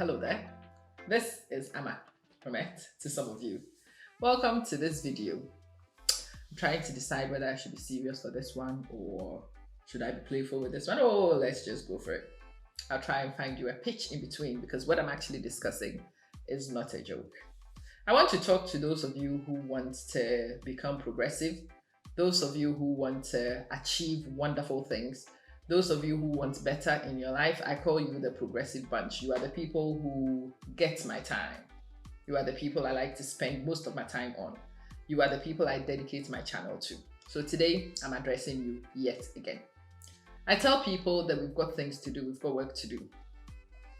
Hello there. This is Amma from It to some of you. Welcome to this video. I'm trying to decide whether I should be serious for this one or should I be playful with this one. Oh, let's just go for it. I'll try and find you a pitch in between because what I'm actually discussing is not a joke. I want to talk to those of you who want to become progressive, those of you who want to achieve wonderful things, those of you who want better in your life. I call you the progressive bunch. You are the people who get my time. You are the people I like to spend most of my time on. You are the people I dedicate my channel to. So today I'm addressing you yet again. I tell people that we've got things to do, we've got work to do.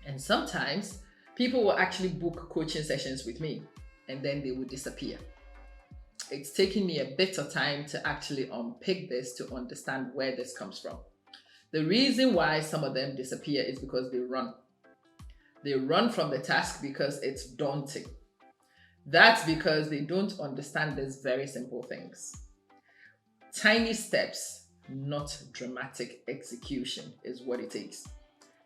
And sometimes people will actually book coaching sessions with me and then they will disappear. It's taken me a bit of time to actually unpick this to understand where this comes from. The reason why some of them disappear is because they run. They run from the task because it's daunting. That's because they don't understand these very simple things. Tiny steps, not dramatic execution, is what it takes.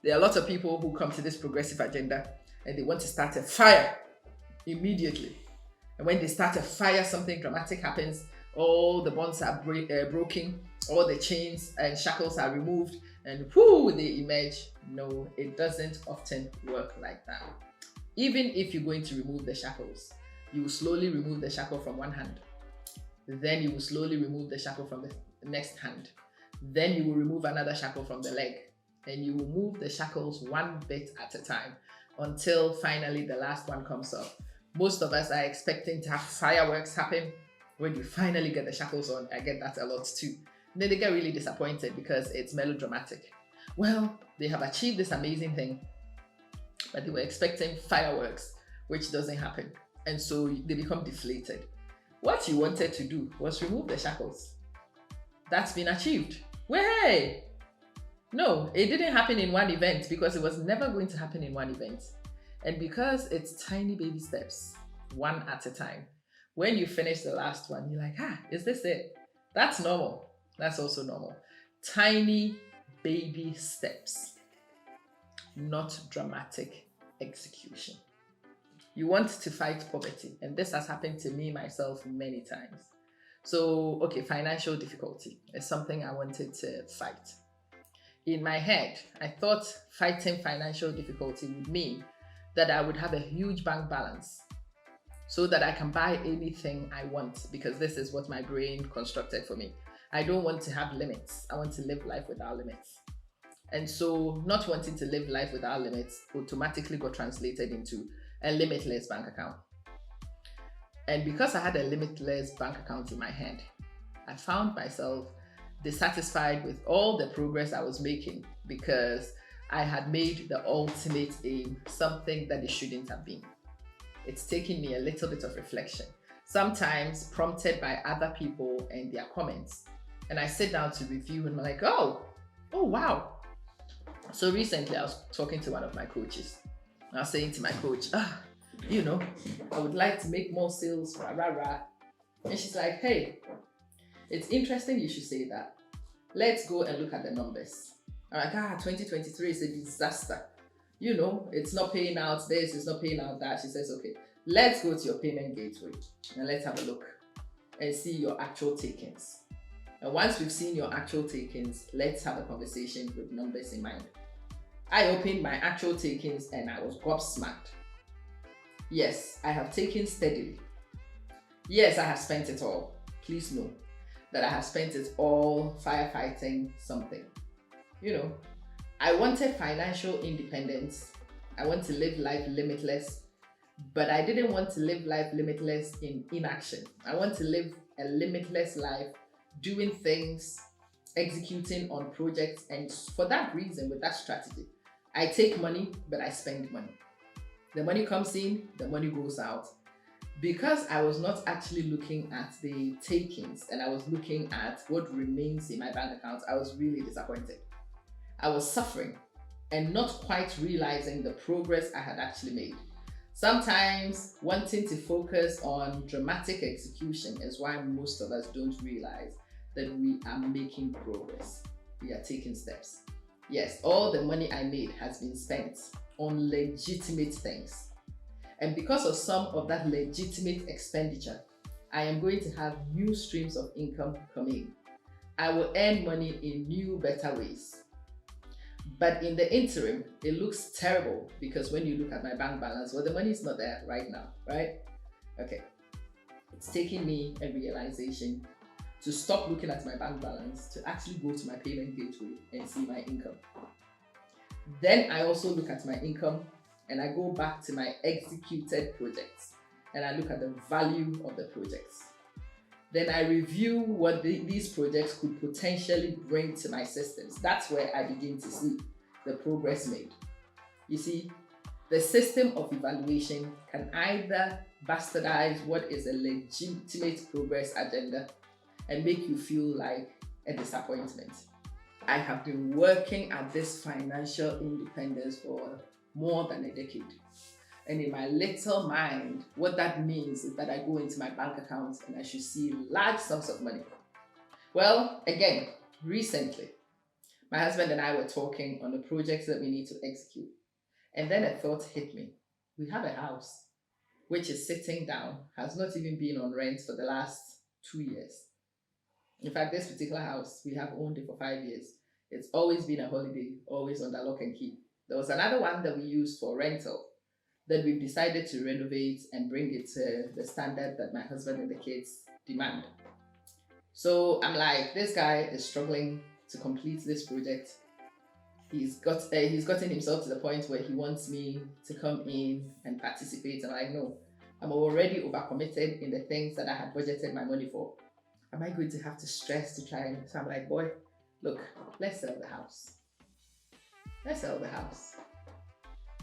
There are a lot of people who come to this progressive agenda and they want to start a fire immediately. And when they start a fire, something dramatic happens. All the bonds are broken, all the chains and shackles are removed, and whoo, they emerge. No, it doesn't often work like that. Even if you're going to remove the shackles, you will slowly remove the shackle from one hand. Then you will slowly remove the shackle from the next hand. Then you will remove another shackle from the leg. And you will move the shackles one bit at a time until finally the last one comes off. Most of us are expecting to have fireworks happen when you finally get the shackles on. I get that a lot too. Then they get really disappointed because it's melodramatic. Well, they have achieved this amazing thing, but they were expecting fireworks, which doesn't happen. And so they become deflated. What you wanted to do was remove the shackles. That's been achieved. Way! No, it didn't happen in one event because it was never going to happen in one event. And because it's tiny baby steps, one at a time. When you finish the last one, you're like, is this it? That's normal. That's also normal. Tiny baby steps, not dramatic execution. You want to fight poverty, and this has happened to me myself many times. So, okay, financial difficulty is something I wanted to fight. In my head, I thought fighting financial difficulty would mean that I would have a huge bank balance so that I can buy anything I want, because this is what my brain constructed for me. I don't want to have limits. I want to live life without limits. And so not wanting to live life without limits automatically got translated into a limitless bank account. And because I had a limitless bank account in my hand, I found myself dissatisfied with all the progress I was making because I had made the ultimate aim something that it shouldn't have been. It's taken me a little bit of reflection, sometimes prompted by other people and their comments. And I sit down to review and I'm like, oh wow. So recently I was talking to one of my coaches. I was saying to my coach, I would like to make more sales, rah, rah, rah. And she's like, hey, it's interesting you should say that. Let's go and look at the numbers. I'm like, 2023 is a disaster. It's not paying out this, it's not paying out that. She says, okay, let's go to your payment gateway and let's have a look and see your actual takings. And once we've seen your actual takings, let's have a conversation with numbers in mind. I opened my actual takings and I was gobsmacked. Yes, I have taken steadily. Yes, I have spent it all. Please know that I have spent it all firefighting something. I wanted financial independence. I want to live life limitless, but I didn't want to live life limitless in inaction. I want to live a limitless life, doing things, executing on projects. And for that reason, with that strategy, I take money, but I spend money. The money comes in, the money goes out. Because I was not actually looking at the takings and I was looking at what remains in my bank account, I was really disappointed. I was suffering and not quite realizing the progress I had actually made. Sometimes wanting to focus on dramatic execution is why most of us don't realize that we are making progress. We are taking steps. Yes, all the money I made has been spent on legitimate things. And because of some of that legitimate expenditure, I am going to have new streams of income coming. I will earn money in new, better ways. But in the interim, it looks terrible because when you look at my bank balance, well, the money is not there right now, right? Okay. It's taking me a realization to stop looking at my bank balance, to actually go to my payment gateway and see my income. Then I also look at my income and I go back to my executed projects and I look at the value of the projects. Then I review what these projects could potentially bring to my systems. That's where I begin to see the progress made. You see, the system of evaluation can either bastardize what is a legitimate progress agenda and make you feel like a disappointment. I have been working at this financial independence for more than a decade. And in my little mind, what that means is that I go into my bank account and I should see large sums of money. Well, again, recently, my husband and I were talking on the projects that we need to execute. And then a thought hit me. We have a house which is sitting down, has not even been on rent for the last 2 years. In fact, this particular house, we have owned it for 5 years. It's always been a holiday, always under lock and key. There was another one that we used for rental that we've decided to renovate and bring it to the standard that my husband and the kids demand. So I'm like, this guy is struggling to complete this project. He's gotten himself to the point where he wants me to come in and participate. I'm like, no, I'm already overcommitted in the things that I had budgeted my money for. Am I going to have to stress to try and... So I'm like, boy, look, let's sell the house. Let's sell the house.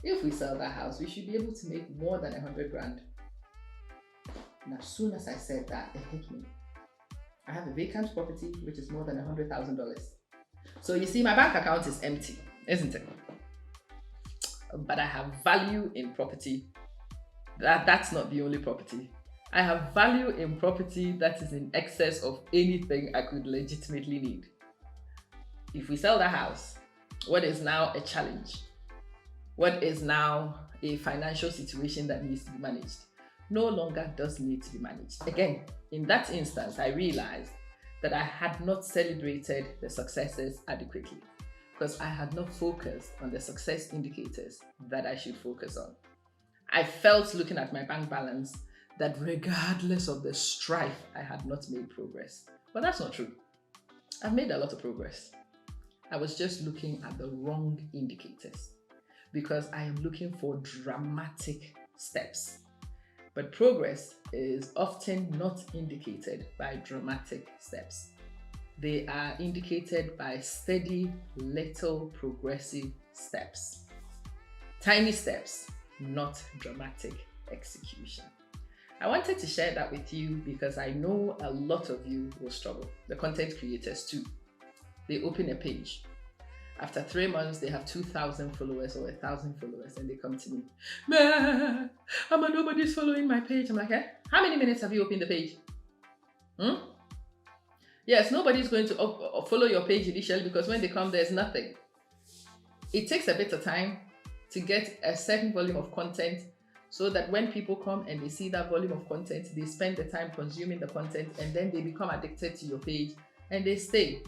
If we sell that house, we should be able to make more than 100 grand. And as soon as I said that, it hit me. I have a vacant property which is more than $100,000. So you see, my bank account is empty, isn't it? But I have value in property. That's not the only property. I have value in property that is in excess of anything I could legitimately need. If we sell that house, what is now a challenge? What is now a financial situation that needs to be managed no longer does need to be managed. Again, in that instance, I realized that I had not celebrated the successes adequately because I had not focused on the success indicators that I should focus on. I felt looking at my bank balance that regardless of the strife, I had not made progress. But that's not true. I've made a lot of progress. I was just looking at the wrong indicators because I am looking for dramatic steps. But progress is often not indicated by dramatic steps. They are indicated by steady, little progressive steps. Tiny steps, not dramatic execution. I wanted to share that with you because I know a lot of you will struggle. The content creators too. They open a page. After 3 months, they have 2,000 followers or 1,000 followers, and they come to me. Nobody's following my page. I'm like, how many minutes have you opened the page? Yes, nobody's going to follow your page initially because when they come, there's nothing. It takes a bit of time to get a certain volume of content so that when people come and they see that volume of content, they spend the time consuming the content and then they become addicted to your page and they stay.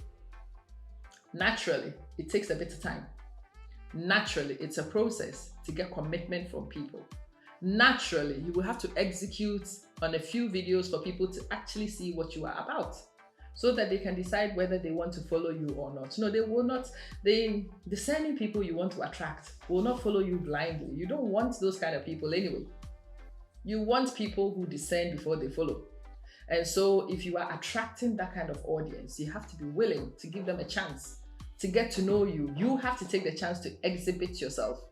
Naturally, it takes a bit of time. Naturally, it's a process to get commitment from people. Naturally, you will have to execute on a few videos for people to actually see what you are about so that they can decide whether they want to follow you or not. No, they will not. The discerning people you want to attract will not follow you blindly. You don't want those kind of people anyway. You want people who discern before they follow. And so if you are attracting that kind of audience, you have to be willing to give them a chance to get to know you. You have to take the chance to exhibit yourself,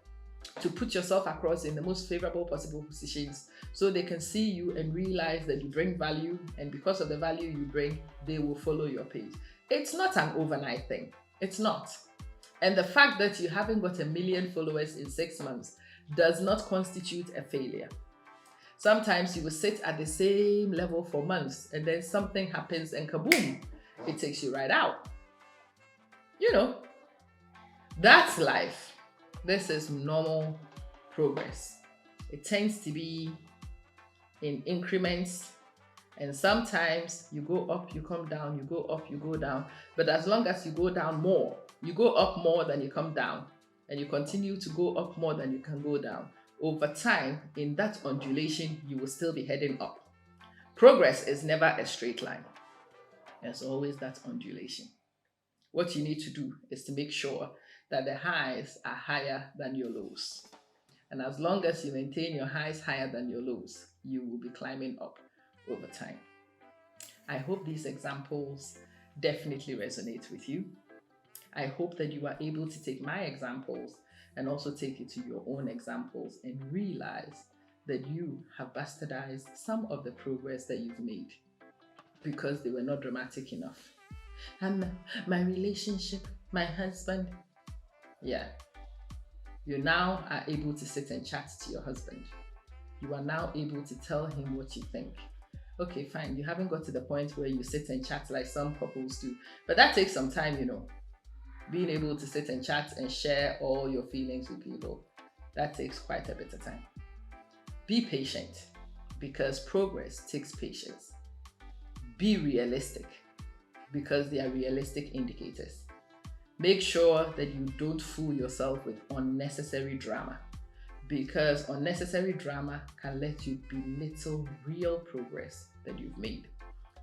to put yourself across in the most favorable possible positions so they can see you and realize that you bring value, and because of the value you bring, they will follow your page. It's not an overnight thing. It's not. And the fact that you haven't got 1 million followers in 6 months does not constitute a failure. Sometimes you will sit at the same level for months and then something happens and kaboom, it takes you right out. You know, That's life. This is normal progress. It tends to be in increments, and sometimes you go up, you come down, you go up, you go down. But as long as you go down more, you go up more than you come down, and you continue to go up more than you can go down, over time, in that undulation, you will still be heading up. Progress is never a straight line. There's always that undulation. What you need to do is to make sure that the highs are higher than your lows. And as long as you maintain your highs higher than your lows, you will be climbing up over time. I hope these examples definitely resonate with you. I hope that you are able to take my examples and also take it to your own examples and realize that you have bastardized some of the progress that you've made because they were not dramatic enough. And my relationship, my husband, yeah. You now are able to sit and chat to your husband. You are now able to tell him what you think. Okay, fine. You haven't got to the point where you sit and chat like some couples do. But that takes some time, you know. Being able to sit and chat and share all your feelings with people, that takes quite a bit of time. Be patient, because progress takes patience. Be realistic, because they are realistic indicators. Make sure that you don't fool yourself with unnecessary drama, because unnecessary drama can let you belittle real progress that you've made.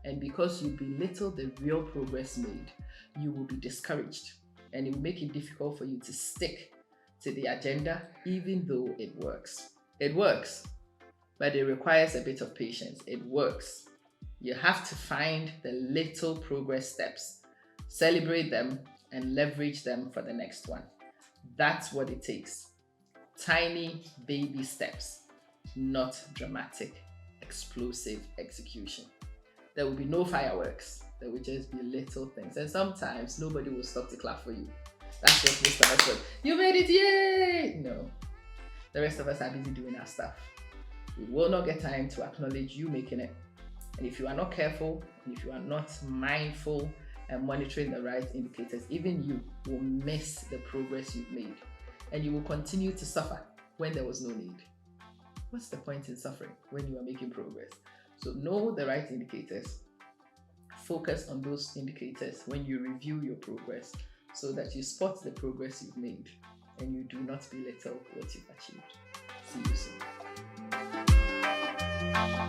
And because you belittle the real progress made, you will be discouraged, and it will make it difficult for you to stick to the agenda, even though it works. It works, but it requires a bit of patience. It works. You have to find the little progress steps, celebrate them, and leverage them for the next one. That's what it takes. Tiny baby steps, not dramatic, explosive execution. There will be no fireworks. There will just be little things. And sometimes nobody will stop to clap for you. That's just Mr. Husband. You made it, yay! No. The rest of us are busy doing our stuff. We will not get time to acknowledge you making it. And if you are not careful, and if you are not mindful and monitoring the right indicators, even you will miss the progress you've made. And you will continue to suffer when there was no need. What's the point in suffering when you are making progress? So know the right indicators. Focus on those indicators when you review your progress so that you spot the progress you've made and you do not belittle what you've achieved. See you soon.